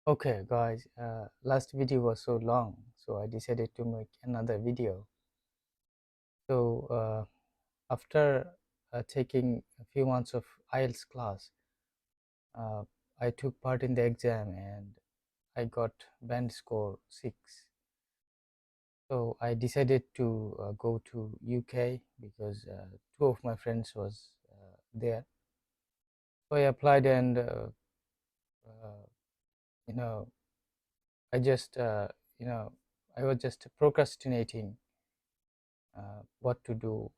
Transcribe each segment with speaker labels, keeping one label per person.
Speaker 1: Okay, guys, last video was so long, so I decided to make another video. So, after taking a few months of IELTS class, uh, I took part in the exam and I got band score 6. So, I decided to go to UK because two of my friends was there. So, I applied and, uh, you know, I just, I was just procrastinating what to do,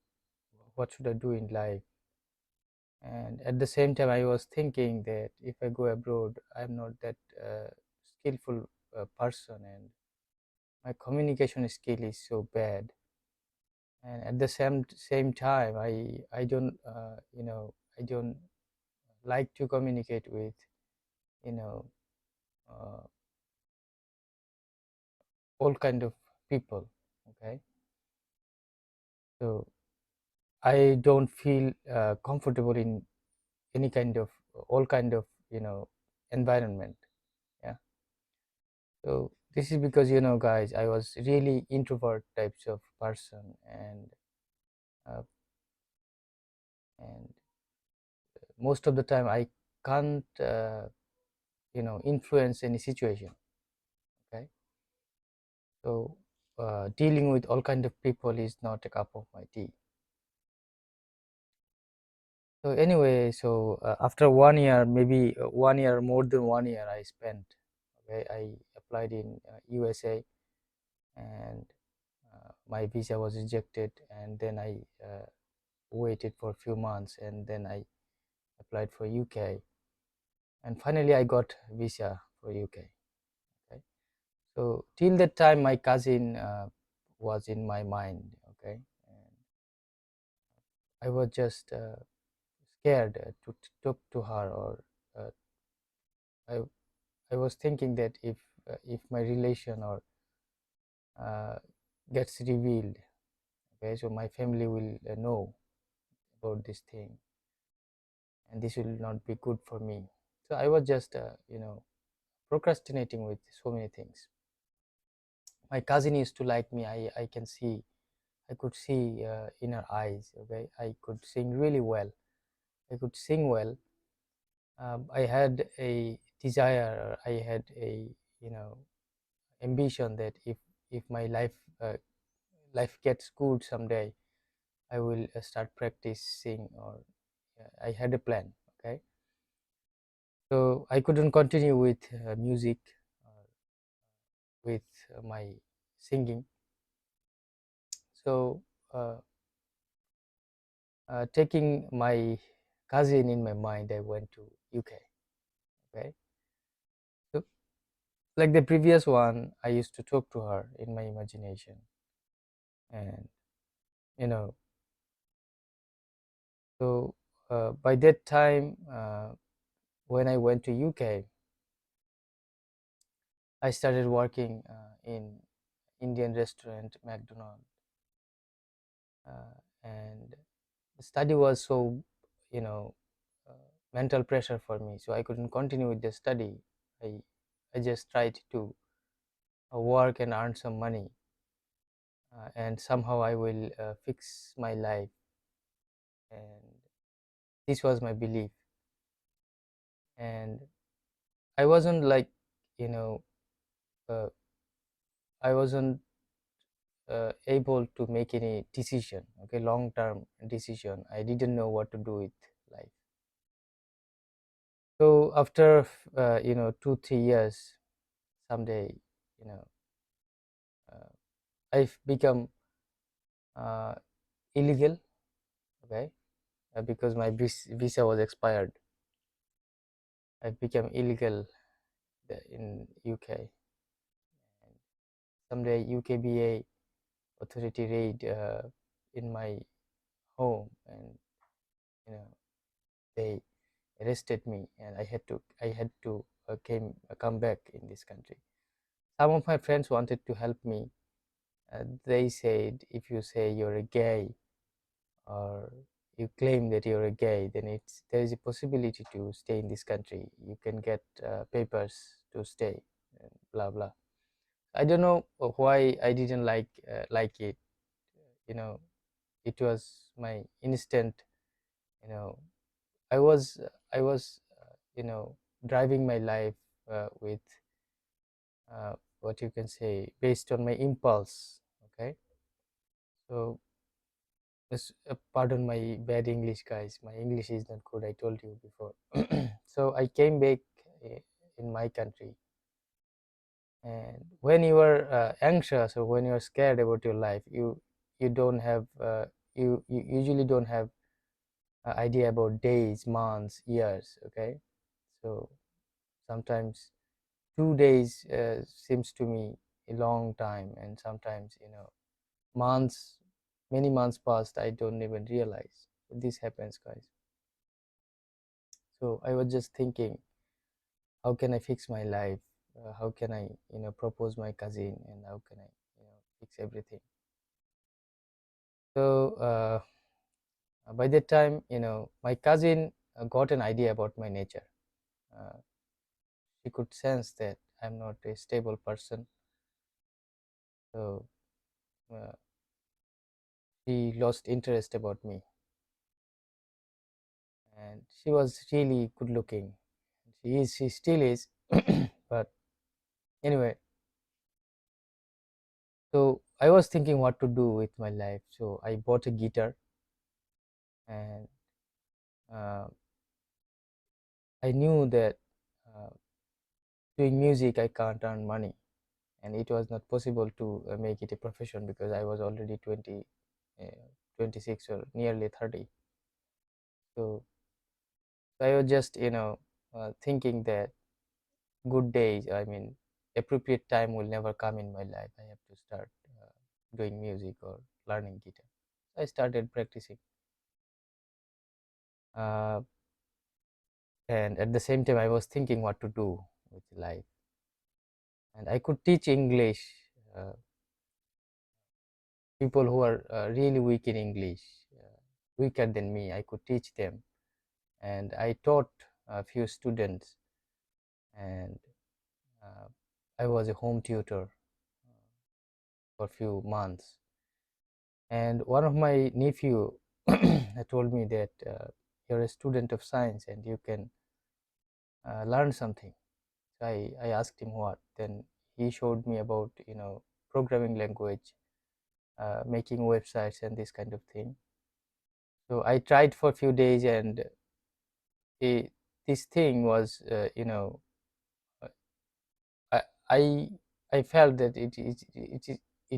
Speaker 1: what should I do in life. And at the same time, I was thinking that if I go abroad, I'm not that skillful person, and my communication skill is so bad. And at the same time, I don't I don't like to communicate with you know uh, all kind of people. Okay, so I don't feel comfortable in any kind of all kind of environment. Yeah. So this is because guys, I was really introvert types of person, uh, and most of the time I can't influence any situation. Okay, so dealing with all kind of people is not a cup of my tea. So anyway, so after 1 year, maybe 1 year, more than 1 year, I spent. Okay, I applied in USA, and my visa was rejected, and then I waited for a few months, and then I applied for UK, and finally I got visa for UK. Okay, so till that time my cousin was in my mind. Okay, and I was just scared to talk to her, or uh, I I was thinking that if my relation or uh, gets revealed, okay, so my family will know about this thing, and this will not be good for me. So I was just procrastinating with so many things. My cousin used to like me. I can see, I could see in her eyes. Okay, I could sing really well. I could sing well. I had a desire, or I had a ambition that if my life gets good someday, I will start practicing, or I had a plan. Okay, so I couldn't continue with music, with my singing. So uh, taking my cousin in my mind, I went to UK. Okay, so like the previous one, I used to talk to her in my imagination, and you know, so by that time, when I went to UK, I started working in Indian restaurant, McDonald's, and the study was so, you know, mental pressure for me, so I couldn't continue with the study. I I just tried to work and earn some money, and somehow I will fix my life. And this was my belief. And I wasn't like, you know, uh, I wasn't able to make any decision, okay, long term decision. I didn't know what to do with life. So after, 2 3 years, someday, you know, uh, I've become uh, illegal, okay, because my visa was expired. I've become illegal in UK. And someday UKBA authority raid in my home, and you know they arrested me, and I had to come back in this country. Some of my friends wanted to help me. They said, if you say you're a gay, or you claim that you're a gay, then there is a possibility to stay in this country. You can get papers to stay, and blah blah. I don't know why I didn't like it. You know, it was my instant. You know, I was driving my life with what you can say based on my impulse. Okay, so pardon my bad English, guys. My English is not good. I told you before. So I came back uh, in my country, and when you are anxious or when you are scared about your life, you don't have you usually don't have idea about days, months, years. Okay, so sometimes 2 days seems to me a long time, and sometimes months, many months passed, I don't even realize. This happens, guys. So I was just thinking, how can I fix my life? How can I propose my cousin, and how can I fix everything? So by that time, my cousin got an idea about my nature. uh, she could sense that I'm not a stable person. So uh, she lost interest about me, and she was really good looking. She still is. But anyway, so I was thinking what to do with my life. So I bought a guitar, and uh, I knew that uh, doing music I can't earn money, and it was not possible to make it a profession because I was already 20, 26 or nearly 30. So I was just thinking that good days, I mean appropriate time will never come in my life. I have to start doing music or learning guitar. I started practicing, uh, and at the same time I was thinking what to do with life. And I could teach English, uh, people who are really weak in English, weaker than me. I could teach them, and I taught a few students, and uh, I was a home tutor for a few months. And one of my nephew told me that you're a student of science and you can learn something. So I asked him what. Then he showed me about programming language, making websites and this kind of thing. So I tried for a few days, and it, this thing was uh, I I I felt that it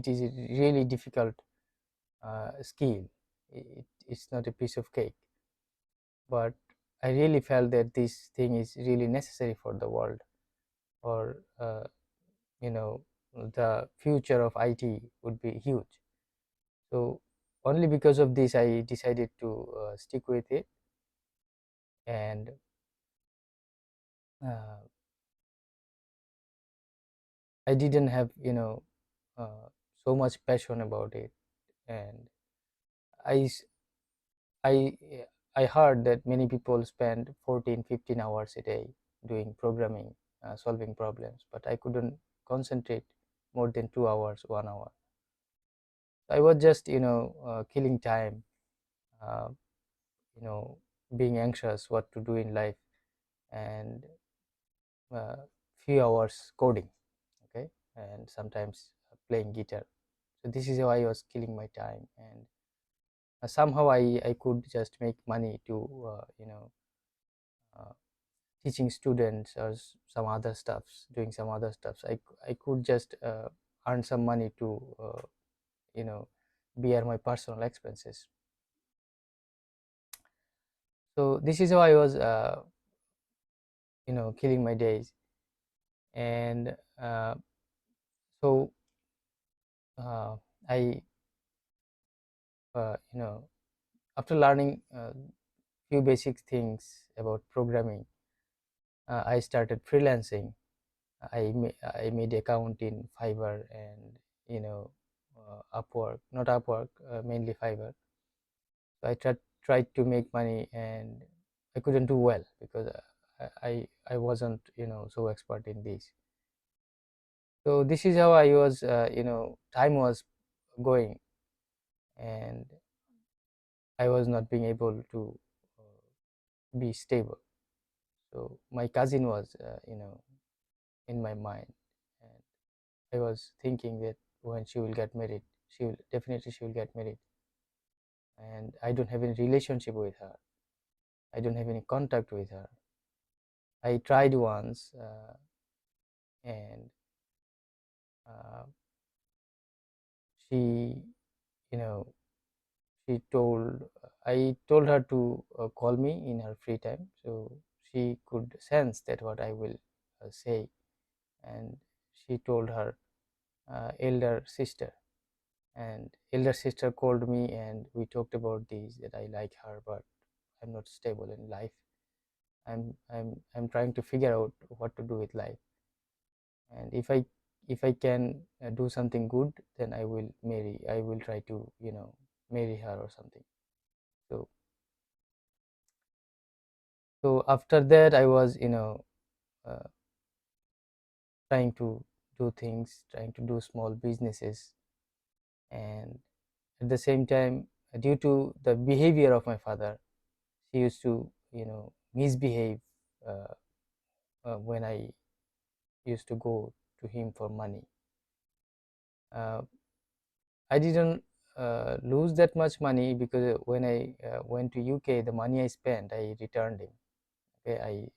Speaker 1: is a really difficult skill. It's not a piece of cake, but I really felt that this thing is really necessary for the world, or you know the future of IT would be huge. So only because of this I decided to stick with it. And uh, I didn't have so much passion about it. And I s- I I heard that many people spend 14, 15 hours a day doing programming, solving problems, but I couldn't concentrate more than 2 hours, 1 hour. I was just killing time, uh, you know being anxious what to do in life, and uh, few hours coding, okay, and sometimes playing guitar. So this is how I was killing my time, and somehow I could just make money to uh, teaching students or some other stuffs, doing some other stuffs. I could just earn some money to you know bear my personal expenses. So this is how I was killing my days. And so uh, I after learning few basic things about programming, I started freelancing. I made account in Fiverr and Upwork, not Upwork, mainly Fiverr. So I tried to make money, and I couldn't do well because I wasn't so expert in this. So this is how I was, time was going, and I was not being able to be stable. So my cousin was, in my mind, and I was thinking that when she will get married, she will get married, and I don't have any relationship with her. I don't have any contact with her. I tried once, and uh, she, you know, she told I told her to call me in her free time, so she could sense that what I will say, and she told her elder sister, and elder sister called me, and we talked about this, that I like her, but I'm not stable in life. I'm trying to figure out what to do with life, and if I can do something good, then I will try to marry her or something. So after that, I was uh, trying to do things, trying to do small businesses, and at the same time, due to the behavior of my father, he used to misbehave uh, when I used to go to him for money. uh, I didn't lose that much money, because when I went to UK, the money I spent, I returned him. Okay,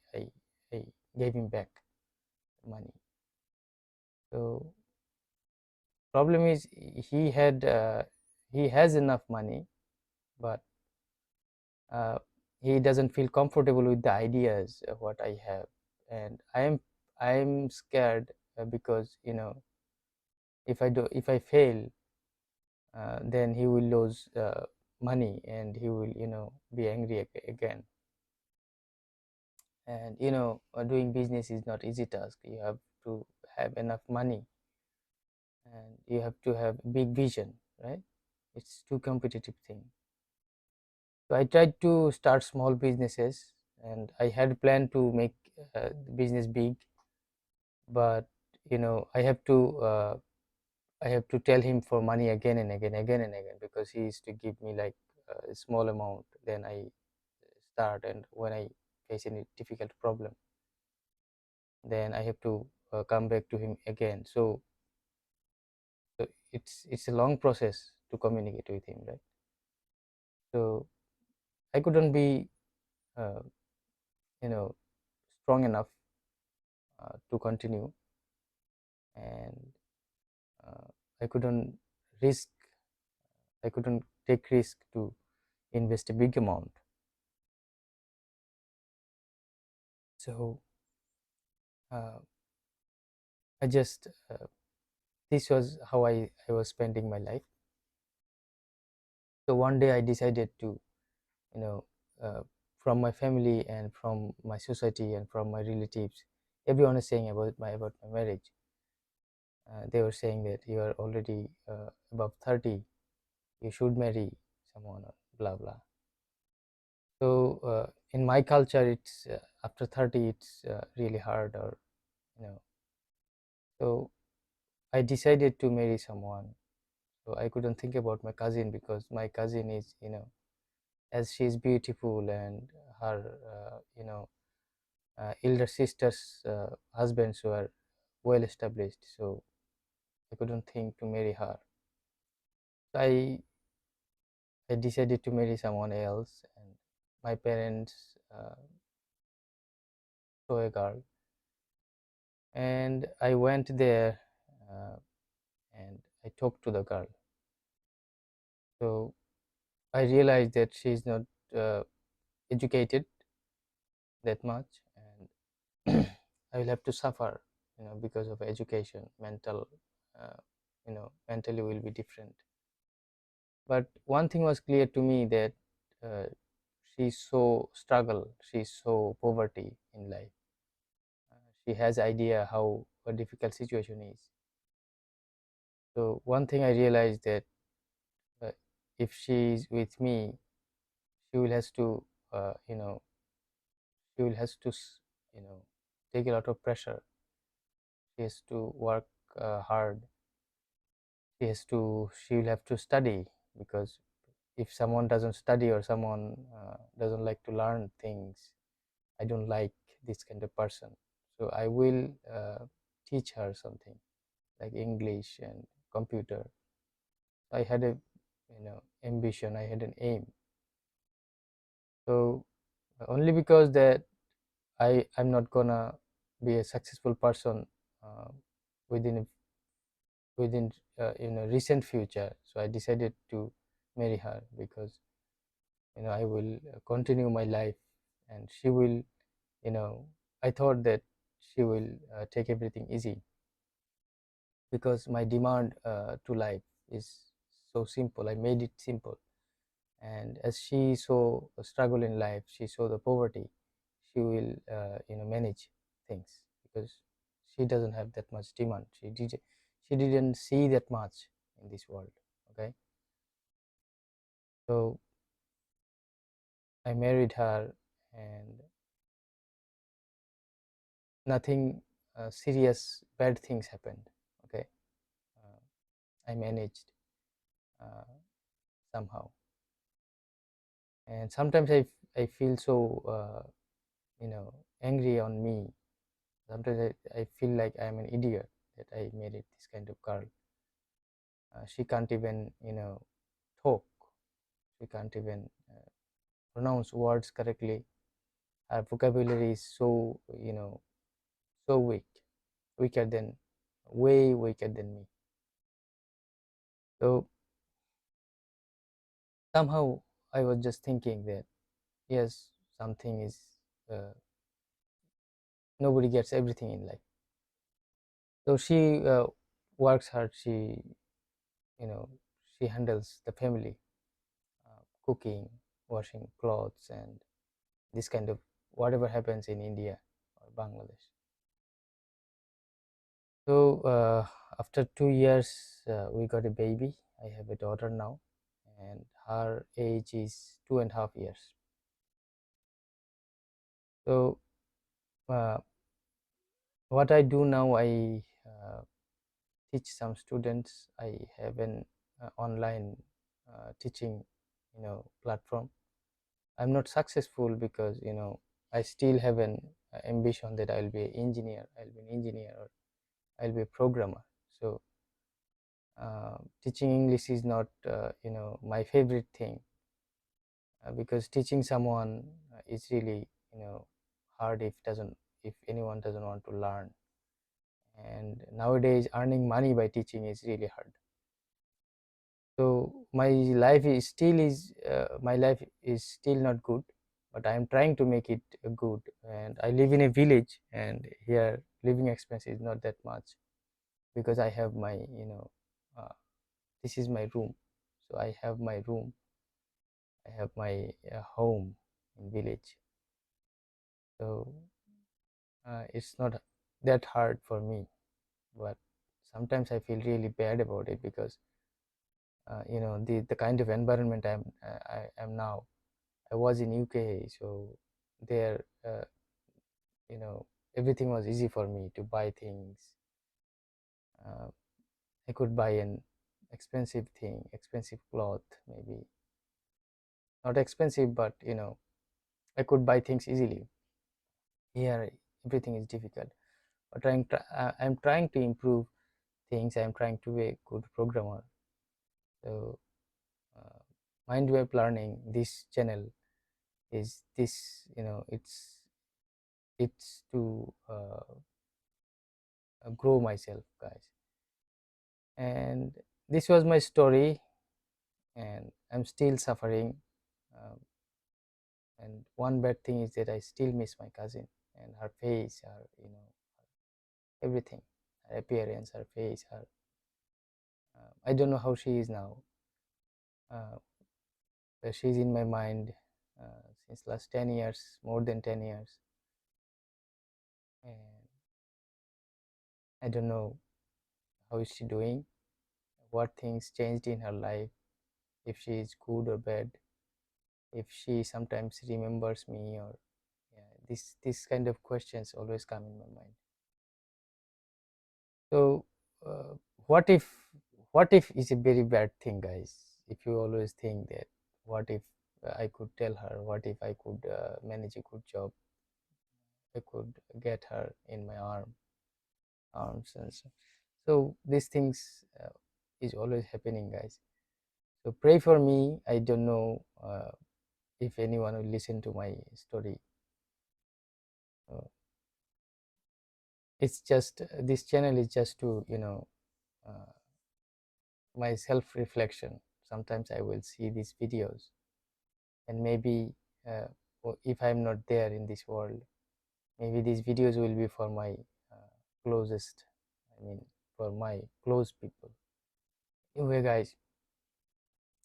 Speaker 1: I gave him back the money. So problem is, he has enough money, but uh, he doesn't feel comfortable with the ideas of what I have, and I'm scared, because if I fail, then he will lose money, and he will be angry again. And doing business is not easy task. You have to have enough money, and you have to have big vision, right? It's too competitive thing. So I tried to start small businesses, and I had planned to make the business big, but I have to tell him for money again and again and again, because he used to give me like a small amount. Then I start, and when I face any difficult problem, then I have to come back to him again. So it's a long process to communicate with him, right? So I couldn't be uh, you know strong enough to continue, and uh, I couldn't risk I couldn't take risk to invest a big amount. So uh, I just this was how I was spending my life. So one day I decided to, you know, uh, from my family and from my society and from my relatives, everyone is saying about my marriage. They were saying that you are already above 30, you should marry someone, or blah blah. So in my culture, it's after 30, it's really hard, or you know. So I decided to marry someone. So I couldn't think about my cousin, because my cousin is, as she is beautiful, and her elder sister's husbands were well established, so I couldn't think to marry her. So I decided to marry someone else, and my parents saw a girl, and I went there, uh, and I talked to the girl. So I realized that she is not uh, educated that much, and I will have to suffer, because of education. Mentally will be different. But one thing was clear to me, that uh, she saw struggle, she saw poverty in life. She has idea how a difficult situation is. So one thing I realized, that uh, if she is with me, she will has to, uh, you know, she will has to take a lot of pressure. She has to work hard. She will have to study, because if someone doesn't study, or someone doesn't like to learn things, I don't like this kind of person. So I will teach her something like English and computer. I had a ambition, I had an aim. So only because that I'm not gonna be a successful person uh, within within recent future, so I decided to marry her, because I will continue my life, and she will, you know I thought that she will take everything easy, because my demand to life is so simple. I made it simple, and as she saw a struggle in life, she saw the poverty, she will manage things, because she doesn't have that much demand. She didn't see that much in this world. Okay, so I married her, and nothing serious bad things happened. Okay, I managed uh, somehow. And sometimes I feel so angry on me. Sometimes I feel like I'm an idiot that I married this kind of girl. She can't even talk. She can't even pronounce words correctly. Her vocabulary is so so weak, weaker than way weaker than me. So somehow I was just thinking that, yes, something is uh, nobody gets everything in life. So she works hard. You know she handles the family, cooking, washing clothes, and this kind of whatever happens in India or Bangladesh. So after 2 years, we got a baby. I have a daughter now, and her age is 2.5 years. So uh, what I do now, I teach some students. I have an online teaching platform. I'm not successful because I still have an ambition that I'll be an engineer. I'll be an engineer, or I'll be a programmer. So teaching English is not my favorite thing, because teaching someone is really hard if anyone doesn't want to learn. And nowadays, earning money by teaching is really hard. So my life is still not good, but I am trying to make it good. And I live in a village, and here living expense is not that much, because I have my uh, this is my room. So I have my room, I have my home in village. So it's not that hard for me, but sometimes I feel really bad about it, because the kind of environment I am now. I was in UK, so there, you know, everything was easy for me to buy things. Uh, I could buy an expensive thing, expensive cloth, maybe not expensive, but I could buy things easily. Here, everything is difficult. But I'm trying to improve things. I'm trying to be a good programmer. So, uh, mind web learning. This channel is this. It's to grow myself, guys. And this was my story, and I'm still suffering. um, and one bad thing is that I still miss my cousin, and her face, her everything, her appearance, her face, her I don't know how she is now, uh, but she's in my mind since last 10 years, more than 10 years. And I don't know how is she doing, what things changed in her life, if she is good or bad, if she sometimes remembers me, or yeah, This kind of questions always come in my mind. So uh, what if what if is a very bad thing, guys. If you always think that, what if I could tell her, what if I could manage a good job, I could get her in my arms and so these things is always happening, guys. So pray for me. I don't know if anyone will listen to my story. uh, it's just this channel is just to uh, my self reflection. Sometimes I will see these videos, and maybe if I'm not there in this world, maybe these videos will be for my closest, I mean, for my close people. Anyway, guys,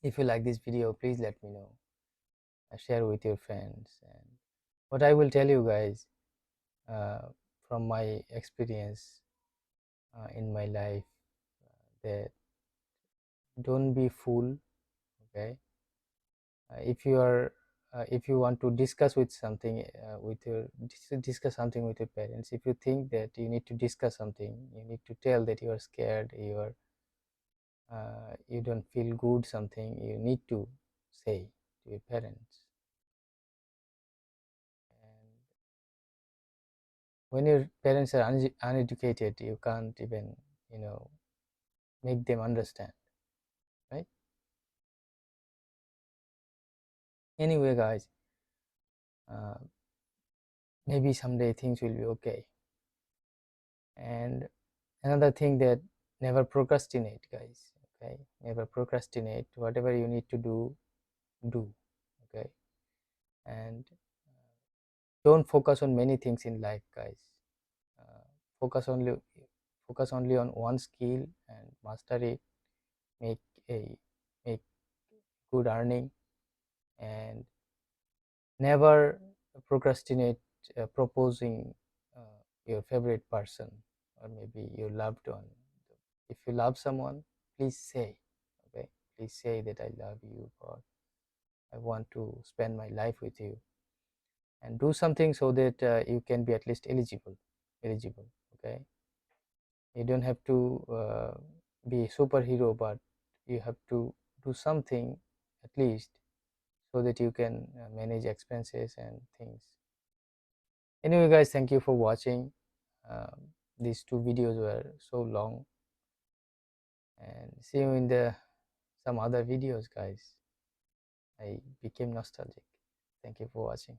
Speaker 1: if you like this video, please let me know. Share with your friends. And what I will tell you, guys, uh, from my experience in my life, that don't be fool. Okay, if you want to discuss with something with your discuss something with your parents, if you think that you need to discuss something, you need to tell that you are scared, you don't feel good, something you need to say to your parents. And when your parents are uneducated, you can't even make them understand, right? Anyway, guys, uh, maybe someday things will be okay. And another thing, that never procrastinate, guys. Okay, never procrastinate. Whatever you need to do. Okay, and don't focus on many things in life, guys. uh, focus only focus only on one skill and master it. make a make good earning, and never procrastinate proposing your favorite person, or maybe your loved one. If you love someone, please say, okay, please say that I love you, or I want to spend my life with you, and do something so that you can be at least eligible. Okay, you don't have to be a superhero, but you have to do something at least, so that you can manage expenses and things. Anyway, guys, thank you for watching. These two videos were so long, and see you in the some other videos, guys. I became nostalgic. Thank you for watching.